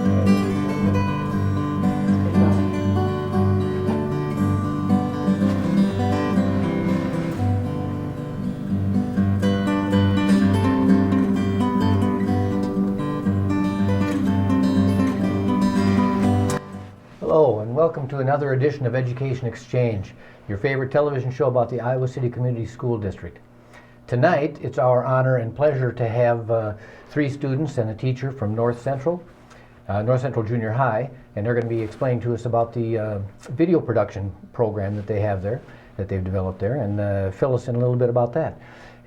Hello, and welcome to another edition of Education Exchange, your favorite television show about the Iowa City Community School District. Tonight, it's our honor and pleasure to have 3 students and a teacher from North Central Junior High, and they're going to be explaining to us about the video production program that they have there, that they've developed there, and fill us in a little bit about that.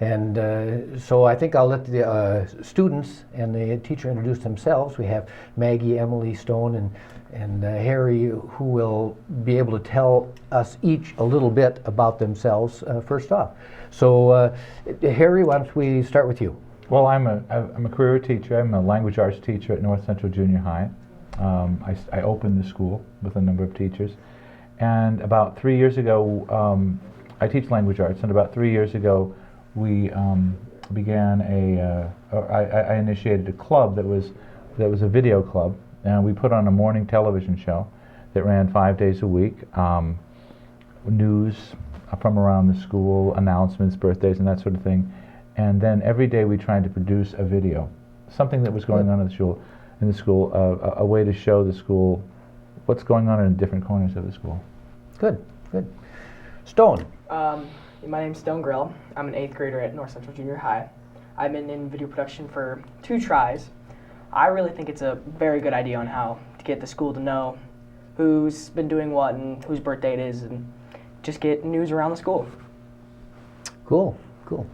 And so I think I'll let the students and the teacher introduce themselves. We have Maggie, Emily, Stone, and Harry, who will be able to tell us each a little bit about themselves first off. So Harry, why don't we start with you? Well, I'm a career teacher. I'm a language arts teacher at North Central Junior High. I opened the school with a number of teachers, and about 3 years ago, I teach language arts, and about 3 years ago, we began I initiated a club that was a video club, and we put on a morning television show that ran 5 days a week, news from around the school, announcements, birthdays, and that sort of thing. And then every day we tried to produce a video, something that was going on in the school, a way to show the school what's going on in different corners of the school. Good, good. Stone. My name's Stone Grill. I'm an 8th grader at North Central Junior High. I've been in video production for 2 tries. I really think it's a very good idea on how to get the school to know who's been doing what and whose birthday it is, and just get news around the school. Cool, cool.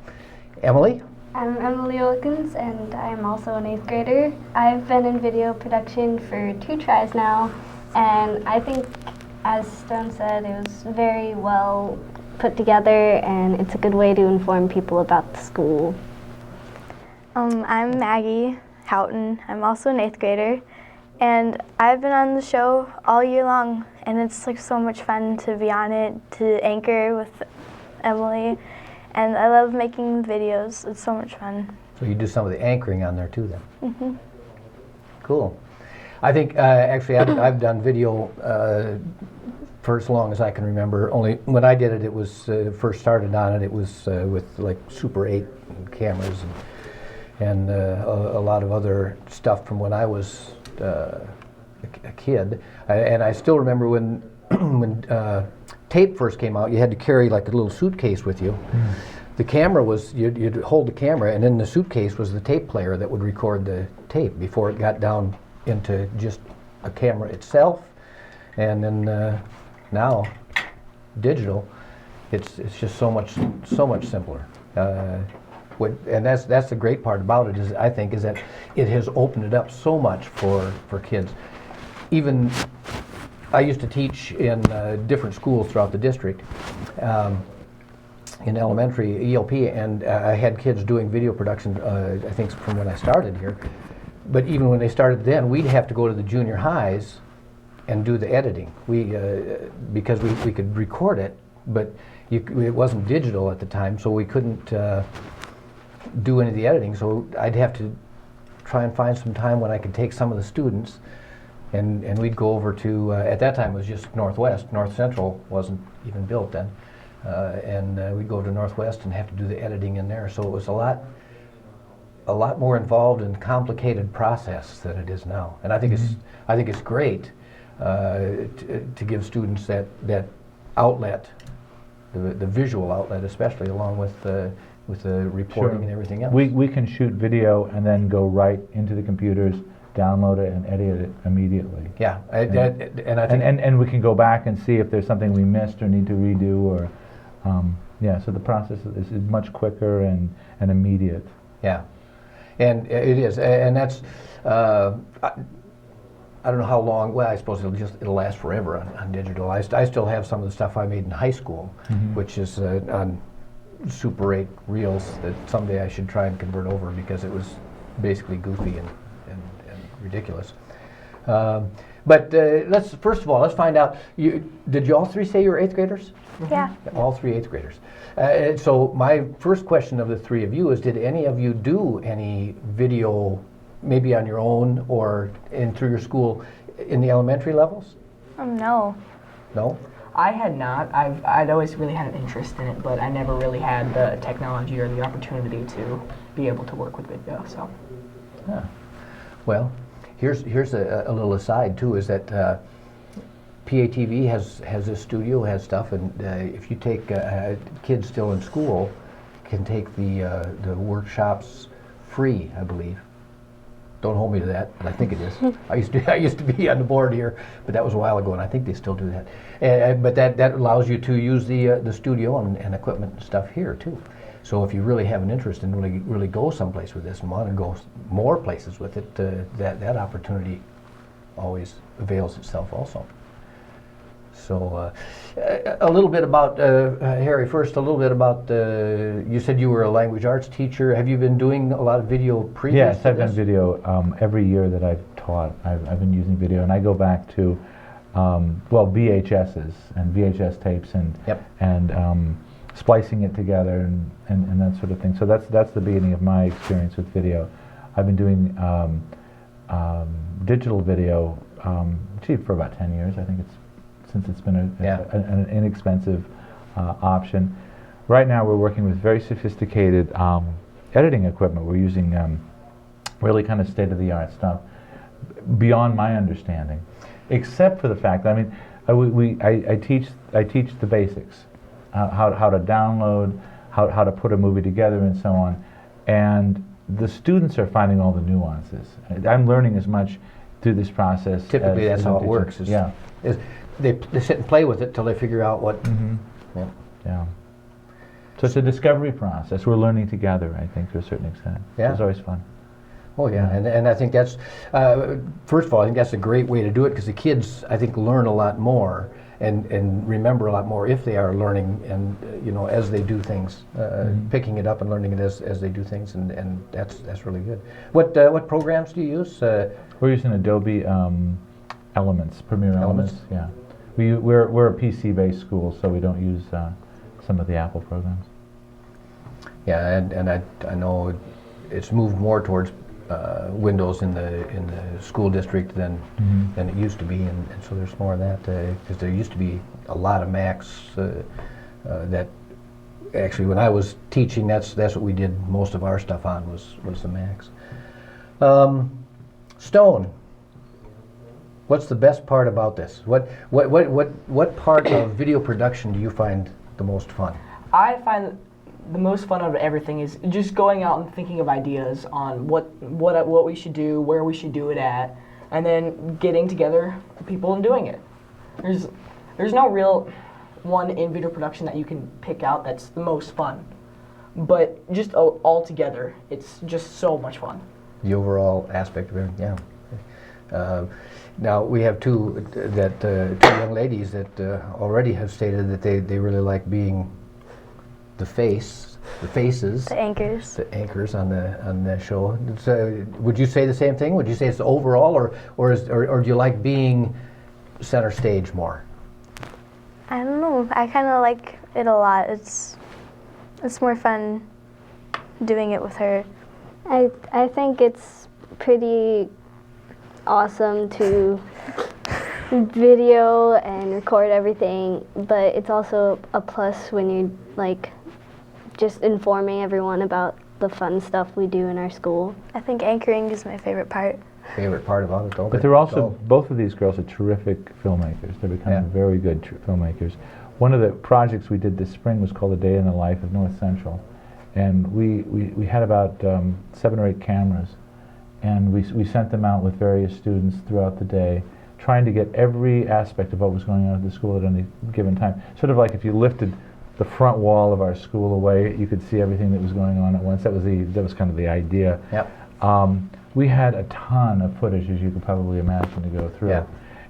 Emily? I'm Emily Wilkins, and I'm also an 8th grader. I've been in video production for 2 tries now, and I think, as Stone said, it was very well put together, and it's a good way to inform people about the school. I'm Maggie Houghton. I'm also an 8th grader, and I've been on the show all year long, and it's like so much fun to be on it, to anchor with Emily, and I love making videos. It's so much fun. So you do some of the anchoring on there too then? Mm-hmm. Cool. I think actually I've done video for as long as I can remember. Only when I did it, it was first started on it. It was with like Super 8 cameras and a lot of other stuff from when I was a kid. And I still remember when tape first came out, you had to carry like a little suitcase with you. Mm. The camera was, you'd hold the camera, and in the suitcase was the tape player that would record the tape before it got down into just a camera itself. And then now, digital, it's just so much simpler. And that's the great part about it, is I think, is that it has opened it up so much for kids. Even I used to teach in different schools throughout the district, in elementary ELP, and I had kids doing video production, I think from when I started here. But even when they started then, we'd have to go to the junior highs and do the editing. Because we could record it, but it wasn't digital at the time, so we couldn't do any of the editing. So I'd have to try and find some time when I could take some of the students, and we'd go over to, at that time it was just Northwest. North Central wasn't even built then. And we'd go to Northwest and have to do the editing in there. So it was a lot more involved and complicated process than it is now. And I think it's great to give students that outlet, the visual outlet especially, along with the reporting. Sure. And everything else. We can shoot video and then go right into the computers, download it, and edit it immediately. Yeah, and I think and we can go back and see if there's something we missed or need to redo, or so the process is much quicker and immediate. Yeah, and it is, and that's I don't know how long. Well, I suppose it'll last forever on digital. I still have some of the stuff I made in high school, mm-hmm. which is on Super 8 reels that someday I should try and convert over, because it was basically goofy and ridiculous. But let's first of all, let's find out. Did you all 3 say you were 8th graders? Mm-hmm. Yeah. All 3 8th graders. So my first question of the 3 of you is: did any of you do any video maybe on your own or in through your school in the elementary levels? No. No? I had not. I'd always really had an interest in it, but I never really had the technology or the opportunity to be able to work with video. So, Yeah. Well, here's a little aside too, is that PATV has a studio, has stuff, and if you take kids still in school, can take the workshops free, I believe. Don't hold me to that, but I think it is. I used to be on the board here, but that was a while ago, and I think they still do that. But that allows you to use the studio and equipment and stuff here too. So if you really have an interest in really go someplace with this and want to go more places with it, that opportunity always avails itself also. So a little bit about, Harry, first a little bit about, you said you were a language arts teacher. Have you been doing a lot of video previous Yes, to I've done this? video every year that I've taught. I've been using video, and I go back to, VHSs and VHS tapes and Yep. and splicing it together and that sort of thing. So that's the beginning of my experience with video. I've been doing digital video, for about 10 years. I think since it's been an inexpensive option. Right now we're working with very sophisticated editing equipment. We're using really kind of state-of-the-art stuff beyond my understanding, except for the fact that, I teach the basics, how to download, how to put a movie together and so on, and the students are finding all the nuances. I'm learning as much through this process. Typically that's how it works. Is they sit and play with it till they figure out what. Yeah. Yeah. So it's a discovery process. We're learning together, I think, to a certain extent. Yeah. It's always fun. Oh yeah, and I think that's first of all, I think that's a great way to do it, because the kids, I think, learn a lot more and remember a lot more if they are learning and as they do things, picking it up and learning it as they do things, and that's really good. What programs do you use? We're using Adobe Elements, Premiere Elements. Yeah. We're a PC-based school, so we don't use some of the Apple programs. Yeah, and I know it's moved more towards Windows in the school district than it used to be, and so there's more of that, because there used to be a lot of Macs that actually, when I was teaching, that's what we did most of our stuff on was the Macs. Stone, what's the best part about this? What part of video production do you find the most fun? I find the most fun out of everything is just going out and thinking of ideas on what we should do, where we should do it at, and then getting together with people and doing it. There's no real one in video production that you can pick out that's the most fun, but just all together, it's just so much fun. The overall aspect of it, yeah. Now we have two young ladies that already have stated that they really like being the faces, The anchors. the anchors on the show. So, would you say the same thing? Would you say it's the overall, or do you like being center stage more? I don't know. I kind of like it a lot. It's more fun doing it with her. I think it's pretty awesome to video and record everything, but it's also a plus when you just informing everyone about the fun stuff we do in our school. I think anchoring is my favorite part. Favorite part about it, though. But they're also, both of these girls are terrific filmmakers. They're becoming very good filmmakers. One of the projects we did this spring was called A Day in the Life of North Central. And we had about 7 or 8 cameras. And we sent them out with various students throughout the day, trying to get every aspect of what was going on at the school at any given time. Sort of like if you lifted the front wall of our school away, you could see everything that was going on at once. That was kind of the idea. Yep. We had a ton of footage, as you could probably imagine, to go through. Yeah.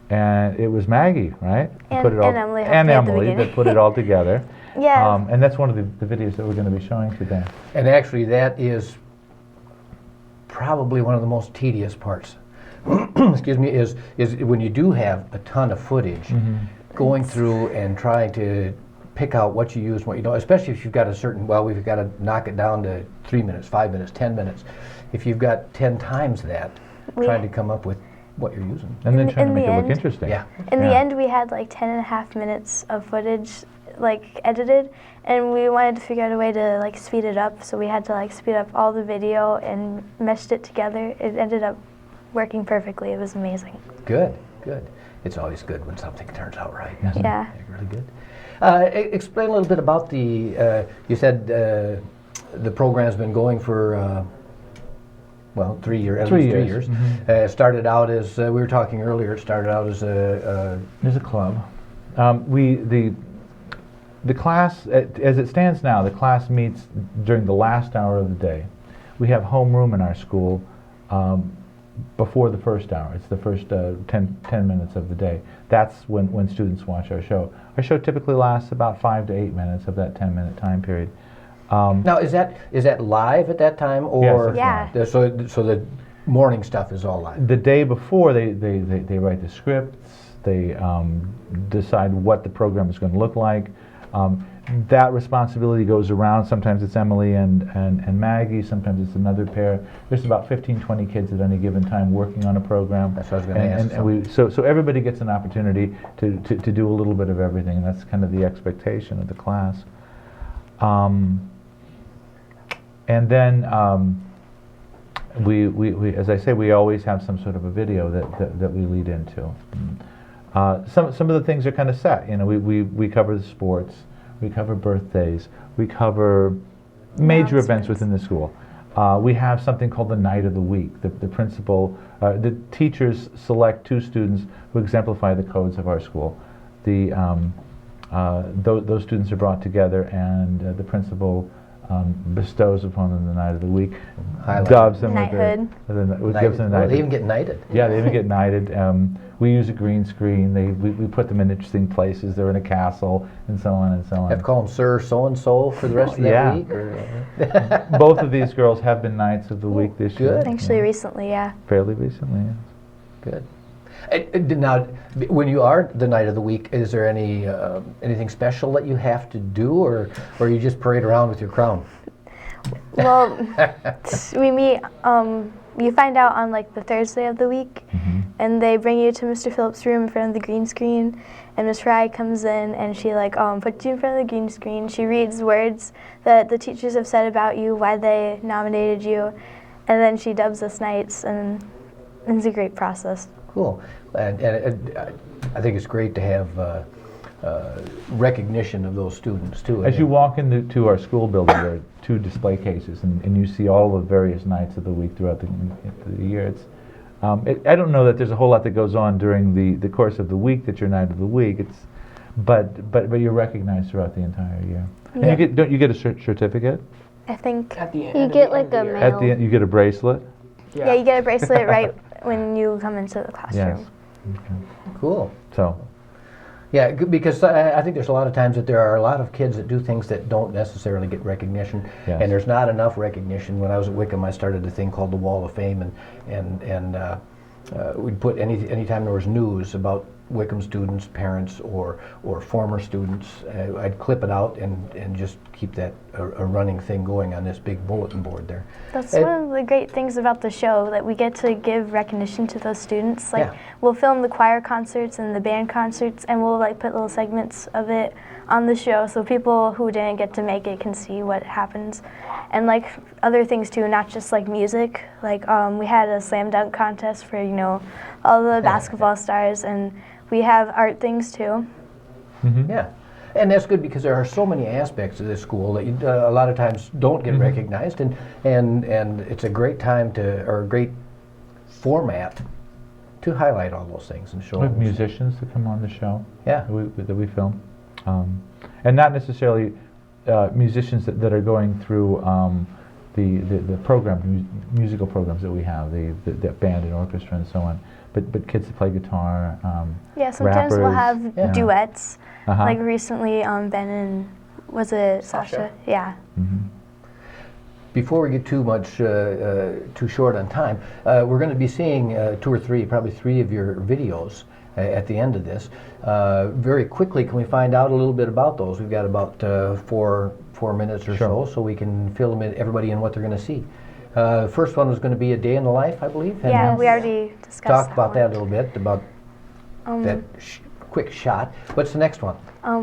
And it was Maggie, right? And Emily helped me at the Emily beginning. that put it all together. Yeah. And that's one of the videos that we're going to be showing today. And actually, that is probably one of the most tedious parts. Excuse me, is when you do have a ton of footage, going through and trying to pick out what you use and what you don't, especially if you've got a certain, well, we've got to knock it down to 3 minutes, 5 minutes, 10 minutes. If you've got 10 times that, trying to come up with what you're using. And then trying to in make the it look end- interesting. Yeah. In the Yeah. end, we had like 10.5 minutes of footage like edited, and we wanted to figure out a way to like speed it up, so we had to like speed up all the video and meshed it together. It ended up working perfectly. It was amazing. Good, good. It's always good when something turns out right. Mhm. Yeah. Really good. Explain a little bit about the, you said the program's been going for, well, 3 years, at 3 least 3 years. years. Started out as, we were talking earlier, it started out as There's a club. The class, as it stands now, the class meets during the last hour of the day. We have homeroom in our school before the first hour. It's the first 10 minutes of the day. That's when students watch our show. Our show typically lasts about 5 to 8 minutes of that 10-minute time period. now, is that live at that time, or it's Yeah. live. so the morning stuff is all live? The day before, they write the scripts, they decide what the program is going to look like. That responsibility goes around. Sometimes it's Emily and Maggie, sometimes it's another pair. There's about 15-20 kids at any given time working on a program. That's what I was going to ask. And so everybody gets an opportunity to do a little bit of everything, and that's kind of the expectation of the class. And then we, as I say, we always have some sort of a video that we lead into. Some of the things are kind of set. You know, we cover the sports, we cover birthdays, we cover major events within the school. We have something called the Night of the Week. The principal, the teachers select 2 students who exemplify the codes of our school. Those students are brought together, and the principal bestows upon them the Night of the Week, Highlight. doves them Knighthood. gives them Well, knighthood. they even get knighted. Yeah, they even get knighted. We use a green screen. We put them in interesting places. They're in a castle, and so on and so on. Have to call them Sir So-and-so for the rest of that Yeah. week? Or, Both of these girls have been Knights of the Week this year. good. Actually, recently, yeah. Fairly recently, yes. Good. Now, when you are the Night of the Week, is there anything special that you have to do, or you just parade around with your crown? Well, we meet, you find out on like the Thursday of the week, and they bring you to Mr. Phillips' room in front of the green screen, and Miss Fry comes in and she like puts you in front of the green screen. She reads words that the teachers have said about you, why they nominated you, and then she dubs us knights, and it's a great process. Cool. And I think it's great to have recognition of those students, too. As you walk into our school building, there are 2 display cases, and you see all the various Nights of the Week throughout the year. It's, I don't know that there's a whole lot that goes on during the course of the week that you're Knight of the Week. But you're recognized throughout the entire year. Yeah. And don't you get a certificate? I think, At the end, You at get the like end of a the year. mail. At the end, you get a bracelet. yeah, you get a bracelet right when you come into the classroom. Yes. Okay. Cool. So. Yeah, because I think there's a lot of times that there are a lot of kids that do things that don't necessarily get recognition, Yes. and there's not enough recognition. When I was at Wickham, I started a thing called the Wall of Fame, and we'd put anytime there was news about Wickham students, parents, or former students, I'd clip it out and just keep that a running thing going on this big bulletin board there. That's And- one of the great things about the show, that we get to give recognition to those students. Like, Yeah. we'll film the choir concerts and the band concerts, and we'll like put little segments of it on the show, so people who didn't get to make it can see what happens. And like other things too, not just like music. Like we had a slam dunk contest for all the basketball stars, and we have art things too. Mm-hmm. Yeah, and that's good because there are so many aspects of this school that a lot of times don't get recognized, and it's a great time or a great format to highlight all those things and show. We have those. musicians that come on the show. Yeah. That we film, and not necessarily musicians that are going through the musical programs that we have, the band and orchestra and so on. But kids that play guitar. Yeah, sometimes we'll rappers. have Yeah. duets. Uh-huh. Like recently, Ben and was it Sasha? Yeah. Mhm. before we get too much too short on time, we're going to be seeing 2 or 3, probably 3 of your videos at the end of this. Very quickly, can we find out a little bit about those? We've got about 4 minutes or so we can fill them in, everybody in what they're going to see. The first one was going to be a day in the life, I believe. Yeah, And we already discussed talked about that a one. little bit, about that quick shot. What's the next one?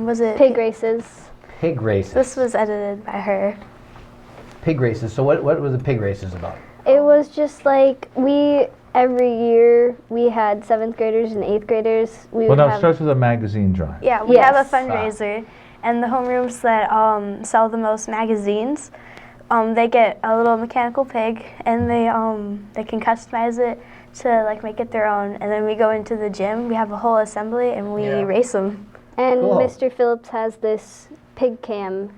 Was it Pig races. Pig races. This was edited by her. Pig races. So what were the pig races about? It was just like every year we had 7th graders and 8th graders. We Well, would no, it have, starts with a magazine drive. Yeah, we have a Yes. fundraiser, and the homerooms that sell the most magazines, they get a little mechanical pig, and they can customize it to like make it their own. And then we go into the gym. We have a whole assembly, and we race them. and Cool. Mr. Phillips has this pig cam,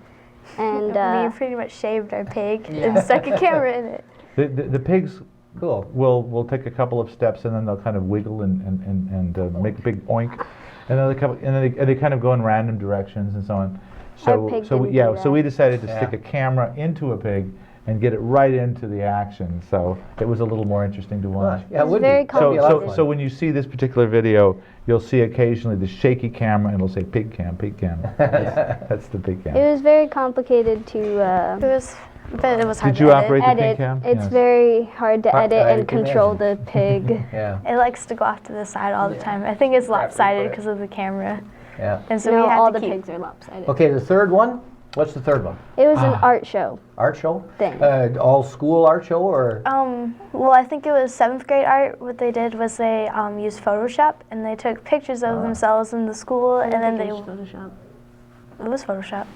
and we pretty much shaved our pig and stuck a camera in it. The pigs Cool. will take a couple of steps, and then they'll kind of wiggle and make a big oink, and then they kind of go in random directions and so on. Our pig So didn't do so we that. decided to Yeah. stick a camera into a pig and get it right into the action. So it was a little more interesting to watch. Yeah, it It's would very be. That'd be a lot of complicated. So fun. when you see this particular video, you'll see occasionally the shaky camera, and it'll say pig cam, pig cam. That's the pig cam. it was very complicated to It was, but it was hard Did to you edit. operate the pig edit. cam? It's Yes. very hard to Hard- edit I and can control imagine. the pig. Yeah, It likes to go off to the side all the time. I think it's lopsided because of the camera, yeah. and so no, we had all to the keep. pigs are lopsided. Okay, the third one. What's the third one? It was an art show Art show? thing. All school art show or? Well, I think it was 7th grade art. What they did was they used Photoshop, and they took pictures of themselves in the school, and then they. Photoshop. It was Photoshop.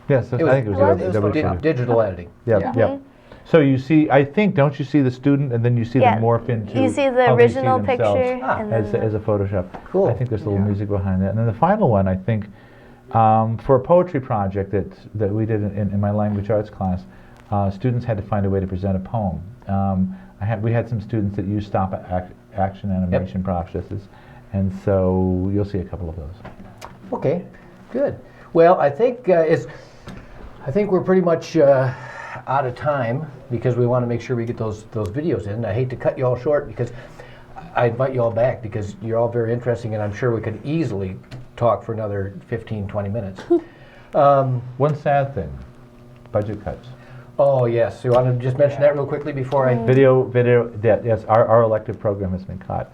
Yes, I think it was. Digital editing. Yep, Yeah. yep. So you see, I think, don't you see the student, and then you see Yeah. them morph into You see the how they see original themselves picture, Ah. and then as a Photoshop. Cool. I think there's a little music behind that. And then the final one, I think, for a poetry project that we did in my language arts class, students had to find a way to present a poem. We had some students that used action animation processes, and so you'll see a couple of those. Okay, good. Well, I think I think we're pretty much out of time because we want to make sure we get those videos in. I hate to cut you all short because I invite you all back because you're all very interesting, and I'm sure we could easily talk for another 15, 20 minutes. One sad thing, budget cuts. Oh, yes. You want to just mention that real quickly before I... Video, yes, our elective program has been cut.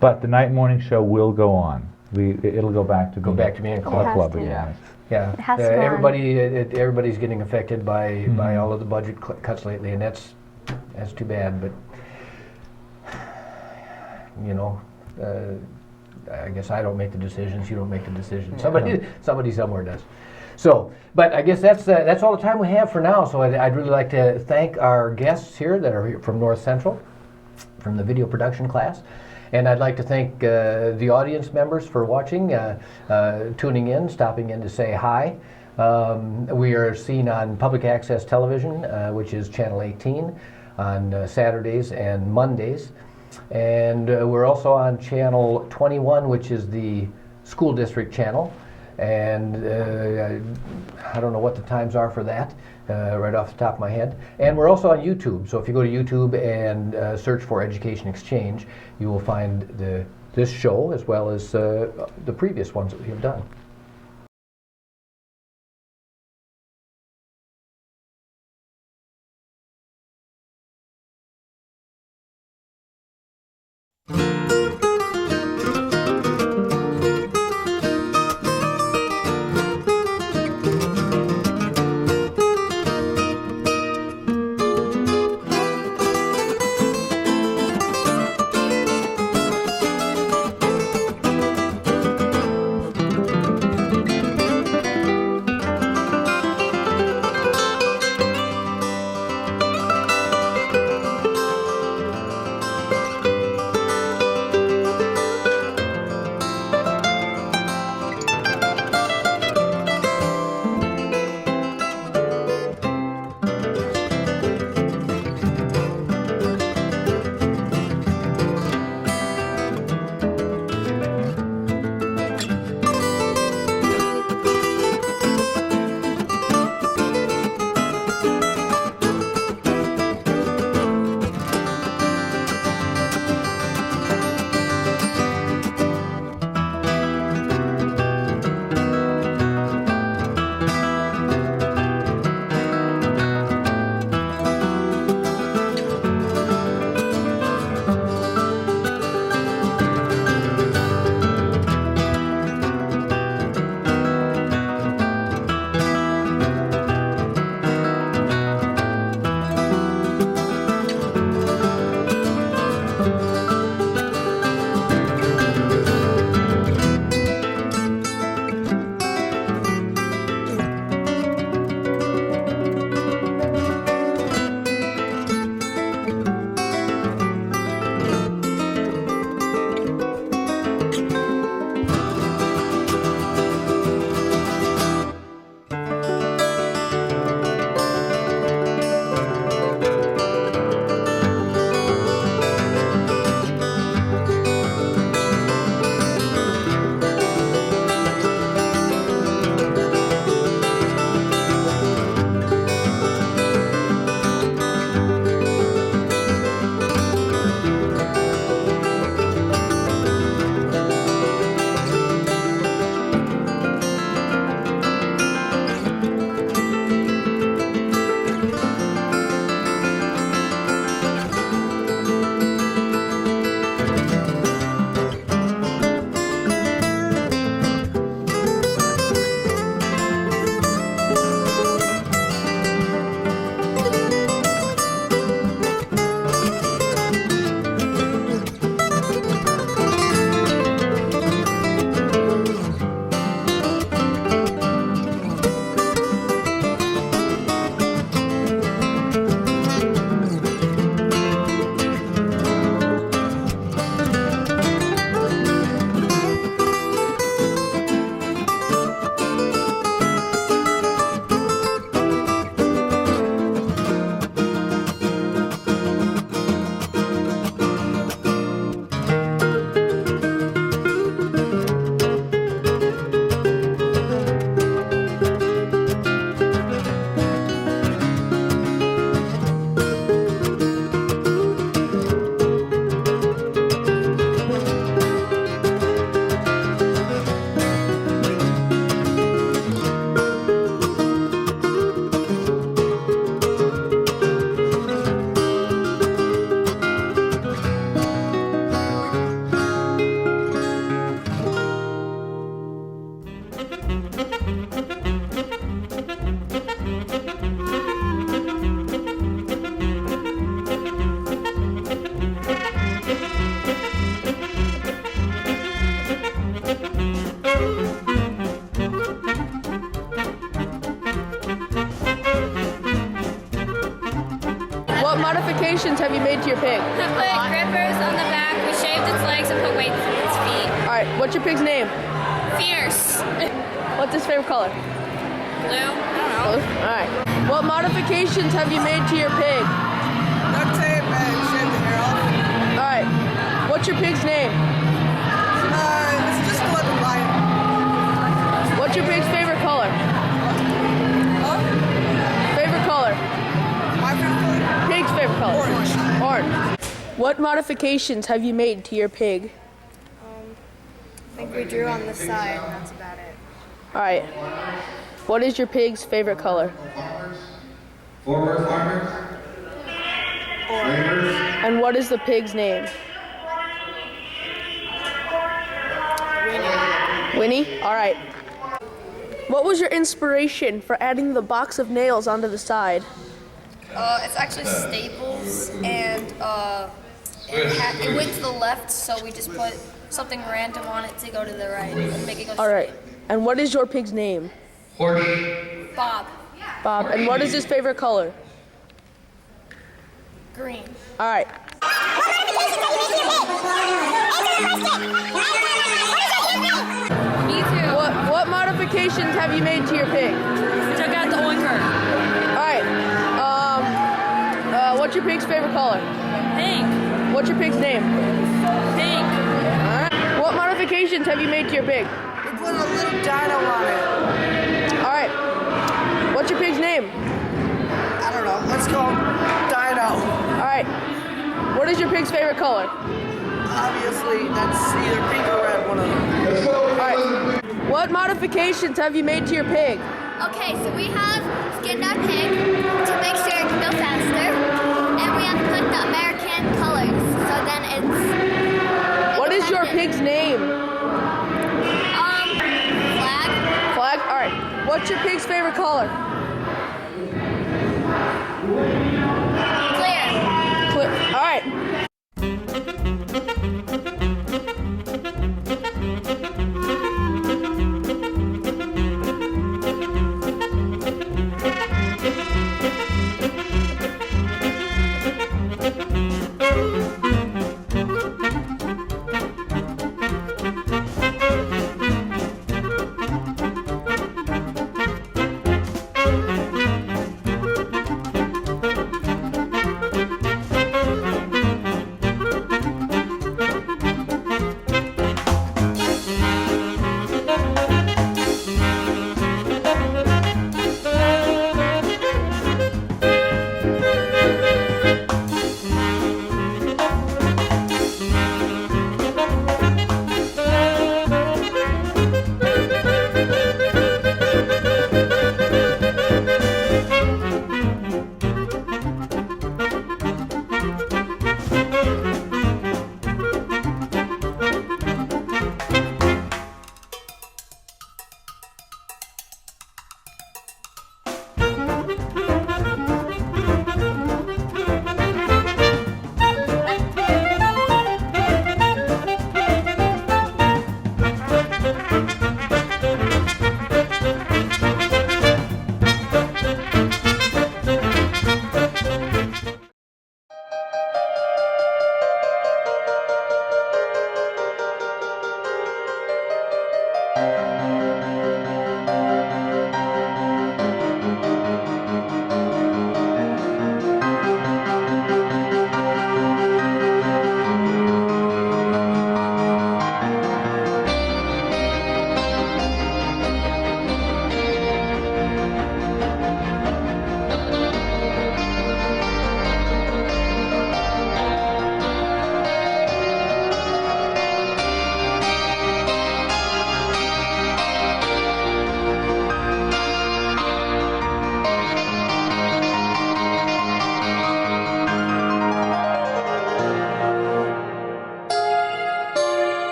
But the night and morning show will go on. It'll go back to being back to being a club. a club to. again. Yeah, It has to go on. everybody's getting affected by all of the budget cuts lately, and that's too bad. But you know, I guess I don't make the decisions. You don't make the decisions. Somebody somewhere does. So, but I guess that's all the time we have for now. So I'd really like to thank our guests here that are here from North Central, from the video production class. And I'd like to thank the audience members for watching, tuning in, stopping in to say hi. We are seen on public access television, which is Channel 18, on Saturdays and Mondays. And we're also on Channel 21, which is the school district channel. And I don't know what the times are for that, right off the top of my head. And we're also on YouTube. So if you go to YouTube and search for Education Exchange, you will find this show as well as the previous ones that we have done. modifications have you made to your pig? I put grippers on the back, we shaved its legs and put weights in its feet. Alright, what's your pig's name? Fierce. What's his favorite color? Blue? I don't know. Alright. What modifications have you made to your pig? Duct tape and shave the hair off. Alright. What's your pig's name? It's just to let them lie. What's your pig's favorite color? Huh? Favorite color? My favorite color? Pig's favorite color? Orange. Orange. What modifications have you made to your pig? I think we drew on the side, and that's about it. Alright. What is your pig's favorite color? Former farmers. Flavors. And what is the pig's name? Winnie? Alright. What was your inspiration for adding the box of nails onto the side? It's actually staples, and it went to the left, so we just put something random on it to go to the right and make it go straight. Alright. And what is your pig's name? Horse. Bob, Bob. And what is his favorite color? green. Alright. Me too. What modifications have you made to your pig? Took out the oinker. Alright. What's your pig's favorite color? Pink. What's your pig's name? Pink. Alright. What modifications have you made to your pig? We put a little dino on it. Alright. What's your pig's name? I don't know. Let's go Dino. Alright. What is your pig's favorite color? Obviously, that's either pink or red, one of them. Alright. What modifications have you made to your pig? Okay, so we have skinned our pig to make sure it can go faster, and we have put the American colors, so then it's... What is your pig's name? Flag. Flag? Alright. What's your pig's favorite color? Clear. Alright.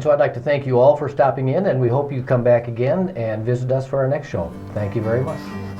so I'd like to thank you all for stopping in, and we hope you come back again and visit us for our next show. Thank you very much.